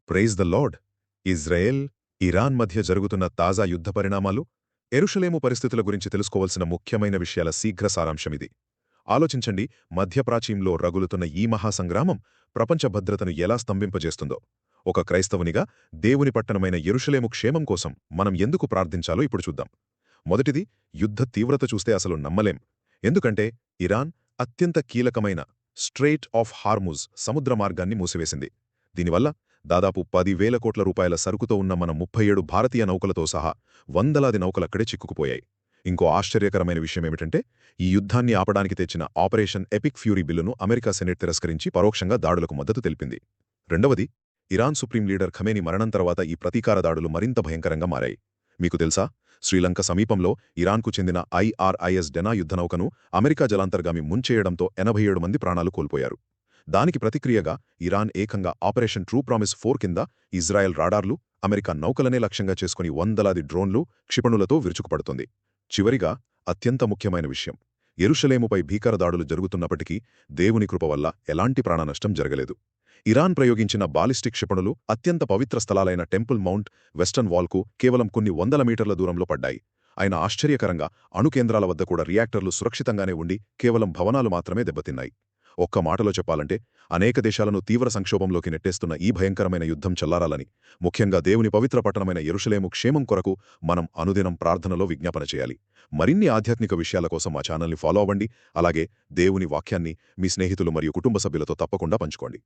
Praise the lord. Israel, Iran మధ్య జరుగుతున్న తాజా యుద్ధ పరిణామాలు, యెరూషలేము పరిస్థితుల గురించి తెలుసుకోవలసిన ముఖ్యమైన విషయాల శీఘ్ర సారాంశమిది. ఆలోచించండి, మధ్యప్రాచ్యంలో రగులుతున్న ఈ మహాసంగ్రామం ప్రపంచ భద్రతను ఎలా స్తంభింపజేస్తుందో. ఒక క్రైస్తవునిగా దేవుని పట్టణమైన యెరూషలేము క్షేమం కోసం మనం ఎందుకు ప్రార్థించాలో ఇప్పుడు చూద్దాం. మొదటిది, యుద్ధ తీవ్రత చూస్తే అసలు నమ్మలేం. ఎందుకంటే ఇరాన్ అత్యంత కీలకమైన స్ట్రెయిట్ ఆఫ్ హార్ముజ్ సముద్ర మార్గాన్ని మూసివేసింది. దీనివల్ల దాదాపు 10,000 కోట్ల రూపాయల సరుకుతో ఉన్న మన 37 భారతీయ నౌకలతో సహా వందలాది నౌకలక్కడే చిక్కుకుపోయాయి. ఇంకో ఆశ్చర్యకరమైన విషయమేమిటంటే, ఈ యుద్ధాన్ని ఆపడానికి తెచ్చిన ఆపరేషన్ ఎపిక్ ఫ్యూరీ బిల్లును అమెరికా సెనెట్ తిరస్కరించి పరోక్షంగా దాడులకు మద్దతు తెలిపింది. రెండవది, ఇరాన్ సుప్రీం లీడర్ ఖమేనీ మరణం తర్వాత ఈ ప్రతీకార దాడులు మరింత భయంకరంగా మారాయి. మీకు తెలుసా, శ్రీలంక సమీపంలో ఇరాన్కు చెందిన IRIS డెనా యుద్ధనౌకను అమెరికా జలాంతర్గామి ముంచేయడంతో 87 మంది ప్రాణాలు కోల్పోయారు. దానికి ప్రతిక్రియగా ఇరాన్ ఏకంగా ఆపరేషన్ ట్రూ ప్రామిస్ 4 కింద ఇజ్రాయెల్ రాడార్లు, అమెరికా నౌకలనే లక్ష్యంగా చేసుకుని వందలాది డ్రోన్లు, క్షిపణులతో విరుచుకుపడుతుంది. చివరిగా, అత్యంత ముఖ్యమైన విషయం, యెరూషలేముపై భీకర దాడులు జరుగుతున్నప్పటికీ దేవుని కృప వల్ల ఎలాంటి ప్రాణనష్టం జరగలేదు. ఇరాన్ ప్రయోగించిన బాలిస్టిక్ క్షిపణులు అత్యంత పవిత్ర స్థలాలైన టెంపుల్ మౌంట్, వెస్టర్న్ వాల్కు కేవలం కొన్ని వందల మీటర్ల దూరంలో పడ్డాయి. అయినా ఆశ్చర్యకరంగా అణు కేంద్రాల వద్ద కూడా రియాక్టర్లు సురక్షితంగానే ఉండి కేవలం భవనాలు మాత్రమే దెబ్బతిన్నాయి. ఒక్క మాటలో చెప్పాలంటే, అనేక దేశాలను తీవ్ర సంక్షోభంలోకి నెట్టేస్తున్న ఈ భయంకరమైన యుద్ధం చల్లారాలని, ముఖ్యంగా దేవుని పవిత్ర పట్టణమైన యెరూషలేము క్షేమం కొరకు మనం అనుదినం ప్రార్థనలో విజ్ఞాపన చేయాలి. మరిన్ని ఆధ్యాత్మిక విషయాల కోసం మా ఛానల్ని ఫాలో అవ్వండి. అలాగే దేవుని వాక్యాన్ని మీ స్నేహితులు మరియు కుటుంబ సభ్యులతో తప్పకుండా పంచుకోండి.